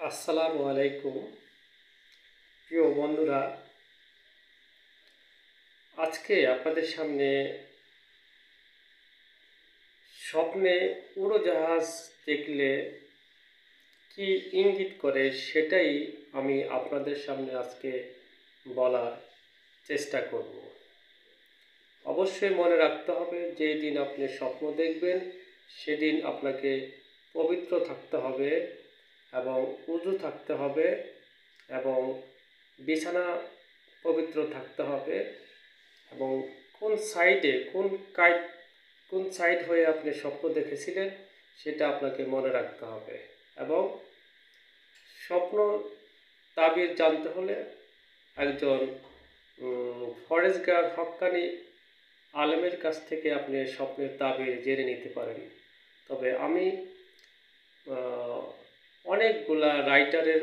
আসসালামু আলাইকুম প্রিয় বন্ধুরা, আজকে আপনাদের সামনে স্বপ্নে উড়োজাহাজ দেখলে কি ইঙ্গিত করে সেটাই আমি আপনাদের সামনে আজকে বলার চেষ্টা করব। অবশ্যই মনে রাখতে হবে, যেই দিন আপনি স্বপ্ন দেখবেন সেদিন আপনাকে পবিত্র থাকতে হবে এবং উযু থাকতে হবে এবং বিছানা পবিত্র থাকতে হবে এবং কোন সাইড হয়ে আপনি স্বপ্ন দেখেছিলেন সেটা আপনাকে মনে রাখতে হবে এবং স্বপ্ন তাবির জানতে হলে একজন ফরেজগার হক্কানি আলেমের কাছ থেকে আপনি স্বপ্নের তাবির জেনে নিতে পারেন। তবে আমি অনেকগুলা রাইটারের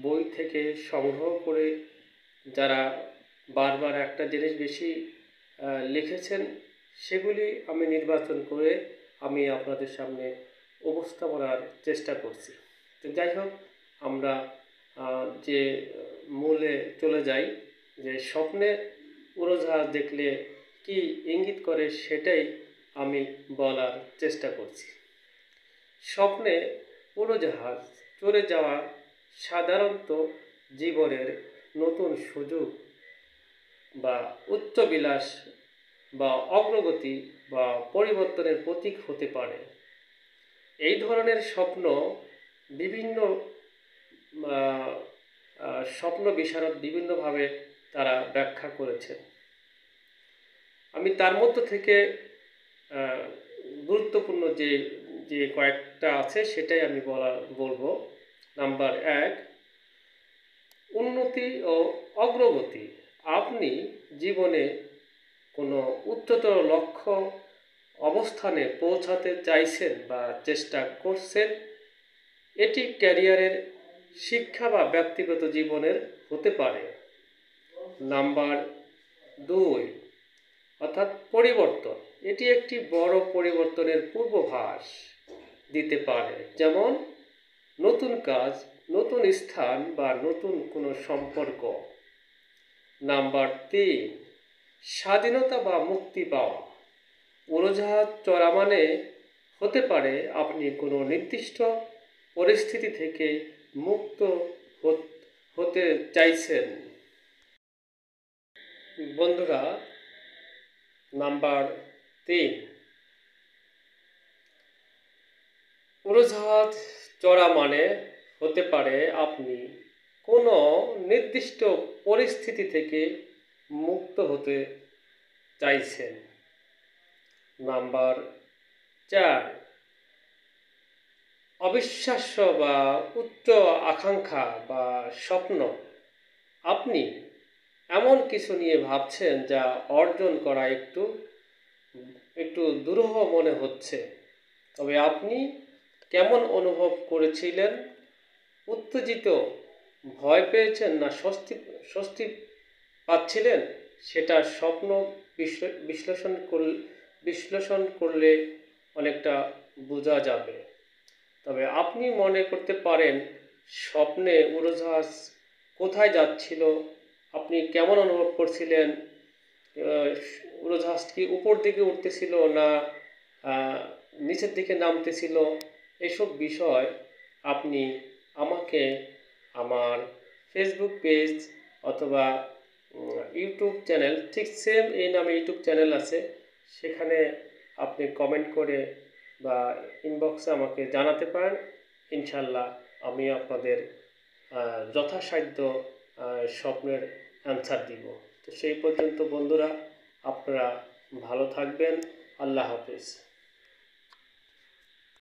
বই থেকে সংগ্রহ করে, যারা বারবার একটা জিনিস বেশি লিখেছেন, সেগুলি আমি নির্বাচন করে আমি আপনাদের সামনে উপস্থাপনার চেষ্টা করছি। তো যাই হোক, আমরা যে মূলে চলে যাই, যে স্বপ্নে উড়োজাহাজ দেখলে কি ইঙ্গিত করে সেটাই আমি বলার চেষ্টা করছি। স্বপ্নে উড়োজাহাজ চলে যাওয়া সাধারণত জীবনের নতুন সুযোগ বা উচ্চবিলাস বা অগ্রগতি বা পরিবর্তনের প্রতীক হতে পারে। এই ধরনের স্বপ্ন বিভিন্ন স্বপ্ন বিশারদ বিভিন্নভাবে তারা ব্যাখ্যা করেছেন। আমি তার মধ্য থেকে গুরুত্বপূর্ণ যে কয়েকটা আছে সেটাই আমি বলবো। নাম্বার 1, উন্নতি ও অগ্রগতি। আপনি জীবনে কোনো উচ্চতর লক্ষ্য অবস্থানে পৌঁছাতে চাইছেন বা চেষ্টা করছেন। এটি ক্যারিয়ারের, শিক্ষা বা ব্যক্তিগত জীবনের হতে পারে। নাম্বার 2, অর্থাৎ পরিবর্তন। এটি একটি বড় পরিবর্তনের পূর্বাভাস দিতে পারে, যেমন নতুন কাজ, নতুন স্থান বা নতুন কোনো সম্পর্ক। নাম্বার 3, স্বাধীনতা বা মুক্তি পাওয়া। উড়োজাহাজ চড়া মানে হতে পারে আপনি কোনো নির্দিষ্ট পরিস্থিতি থেকে মুক্ত হতে চাইছেন। বন্ধুরা, নাম্বার 3, উড়োজাহাজ চড়া মানে হতে পারে আপনি কোনো নির্দিষ্ট পরিস্থিতি থেকে মুক্ত হতে চাইছেন। নাম্বার 4, অবিশ্বাস্য বা উচ্চ আকাঙ্ক্ষা বা স্বপ্ন। আপনি এমন কিছু নিয়ে ভাবছেন যা অর্জন করা একটু দুরূহ মনে হচ্ছে। তবে আপনি কেমন অনুভব করেছিলেন? উত্তেজিত, ভয় পেয়েছেন না স্বস্তি পাচ্ছিলেন? সেটা স্বপ্ন বিশ্লেষণ করলে অনেকটা বোঝা যাবে। তবে আপনি মনে করতে পারেন স্বপ্নে উড়োজাহাজ কোথায় যাচ্ছিল, আপনি কেমন অনুভব করছিলেন, উড়োজাহাজ কি উপর দিকে উঠতেছিল না নিচের দিকে নামতেছিল। এসব বিষয় আপনি আমাকে আমার ফেসবুক পেজ অথবা ইউটিউব চ্যানেল, ঠিক সেম এই নামে ইউটিউব চ্যানেল আছে, সেখানে আপনি কমেন্ট করে বা ইনবক্সে আমাকে জানাতে পারেন। ইনশাল্লাহ আমি আপনাদের যথাসাধ্য স্বপ্নের অ্যান্সার দিব। তো সেই পর্যন্ত বন্ধুরা, আপনারা ভালো থাকবেন। আল্লাহ হাফেজ।